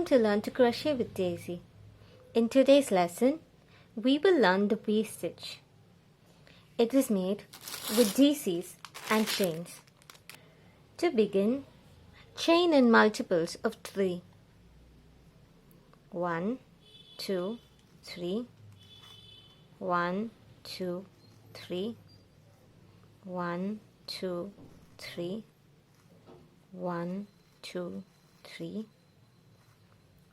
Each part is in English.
to Learn to Crochet with Daisy. In today's lesson, we will learn the V-stitch. It was made with DCs and chains. To begin, chain in multiples of 3. 1, 2, 3. 1, 2, 3. 1, 2, 3. 1, 2, 3.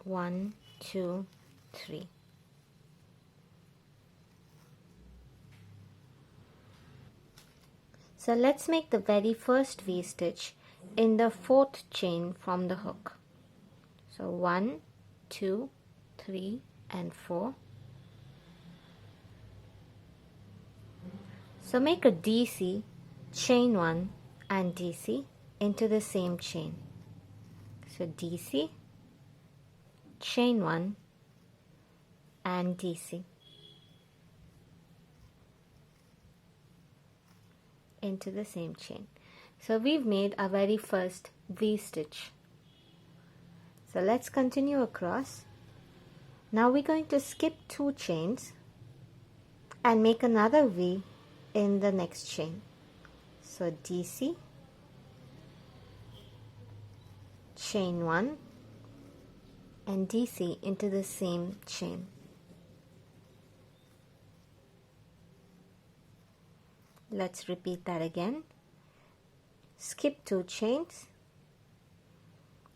1, 2, 3. So let's make the very first V-stitch in the 4th chain from the hook. So 1, 2, 3 and 4. So make a DC, chain 1 and DC into the same chain. So DC, chain 1 and DC into the same chain. So we've made our very first V-stitch. So let's continue across. Now we're going to skip 2 chains and make another V in the next chain. So DC, chain 1 and DC into the same chain. Let's repeat that again. Skip 2 chains,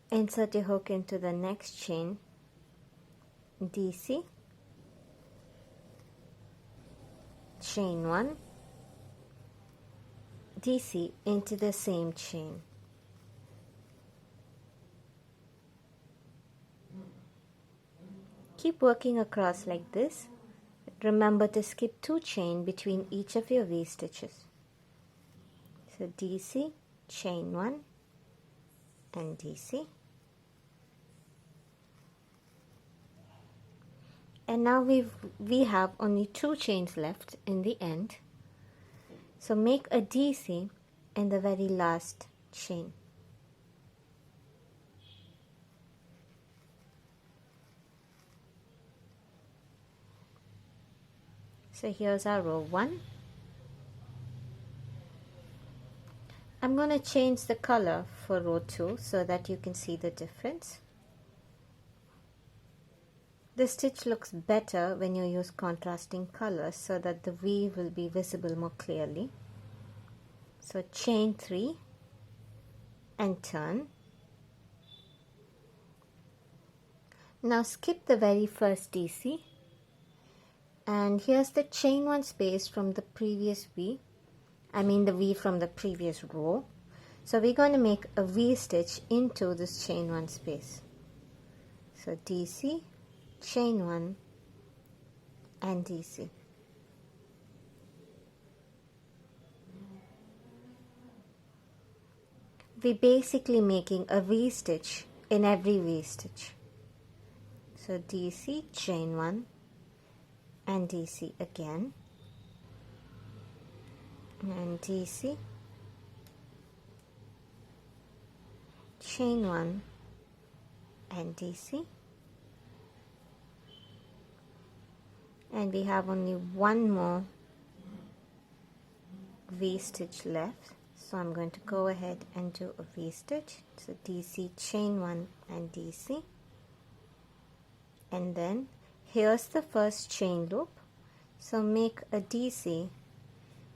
insert your hook into the next chain, DC, chain 1, DC into the same chain. Keep working across like this. Remember to skip 2 chain between each of your V-stitches. So DC, chain 1 and DC. And now we have only 2 chains left in the end. So make a DC in the very last chain. So here's our row 1. I'm going to change the color for row 2 so that you can see the difference. The stitch looks better when you use contrasting colors so that the weave will be visible more clearly. So chain 3 and turn. Now skip the very first DC. And here's the chain 1 space from the previous V. I mean the V from the previous row. So we're going to make a V stitch into this chain 1 space. So DC, chain 1 and DC. We're basically making a V stitch in every V stitch. So DC, chain 1 and DC again, and DC, chain 1 and DC, and we have only one more V stitch left, so I'm going to go ahead and do a V stitch. So DC, chain 1 and DC, and then here's the first chain loop, so make a DC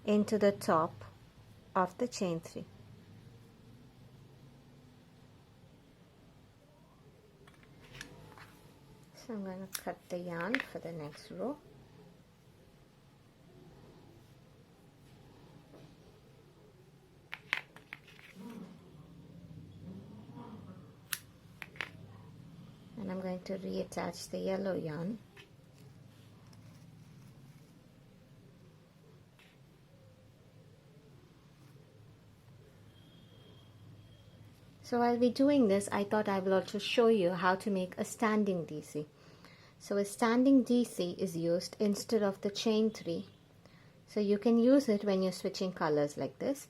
into the top of the chain 3. So I'm going to cut the yarn for the next row. And I'm going to reattach the yellow yarn. So while we're doing this, I thought I will also show you how to make a standing DC. So a standing DC is used instead of the chain 3. So you can use it when you're switching colors like this.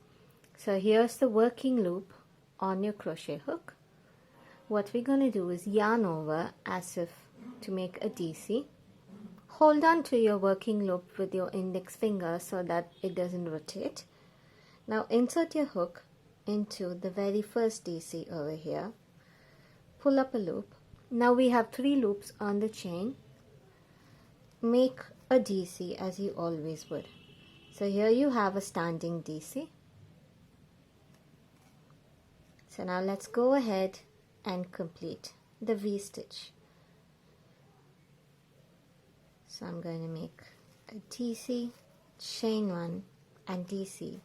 So here's the working loop on your crochet hook. what we're going to do is yarn over as if to make a DC. Hold on to your working loop with your index finger so that it doesn't rotate. Now insert your hook into the very first DC over here. Pull up a loop. Now we have 3 loops on the chain. Make a DC as you always would. So here you have a standing DC. So now let's go ahead and complete the V-stitch. So I'm going to make a DC, chain 1 and DC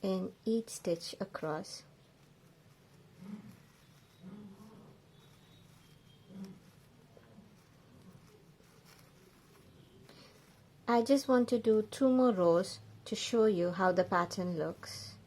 in each stitch across. I just want to do 2 more rows to show you how the pattern looks.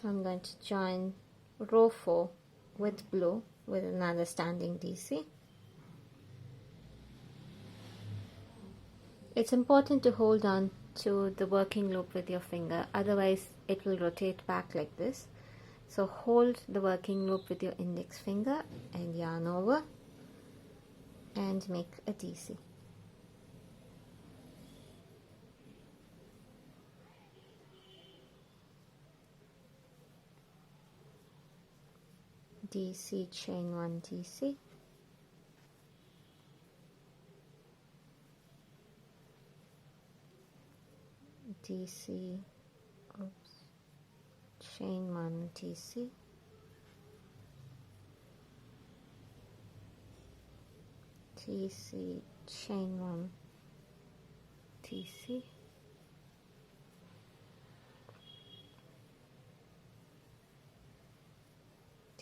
So I'm going to join row 4 with blue with another standing DC. It's important to hold on to the working loop with your finger, otherwise it will rotate back like this. So hold the working loop with your index finger and yarn over and make a DC. DC, chain 1 DC, DC, chain 1 DC, DC, chain 1 DC,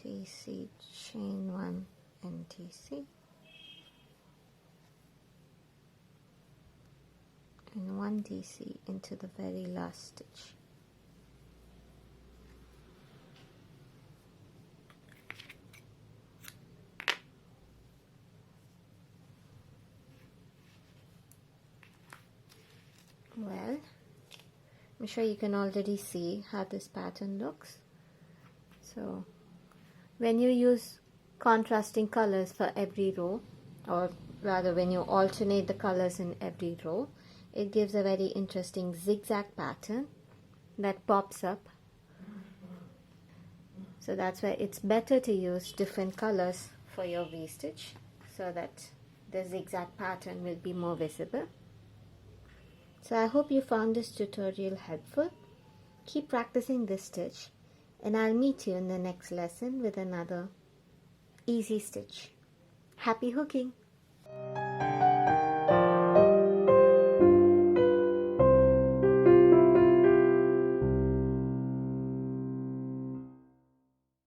DC, chain 1 and DC, and 1 DC into the very last stitch. Well, I'm sure you can already see how this pattern looks. So when you use contrasting colors for every row, or rather when you alternate the colors in every row, it gives a very interesting zigzag pattern that pops up. So that's why it's better to use different colors for your V-stitch so that the zigzag pattern will be more visible. So I hope you found this tutorial helpful. Keep practicing this stitch and I'll meet you in the next lesson with another easy stitch. Happy hooking!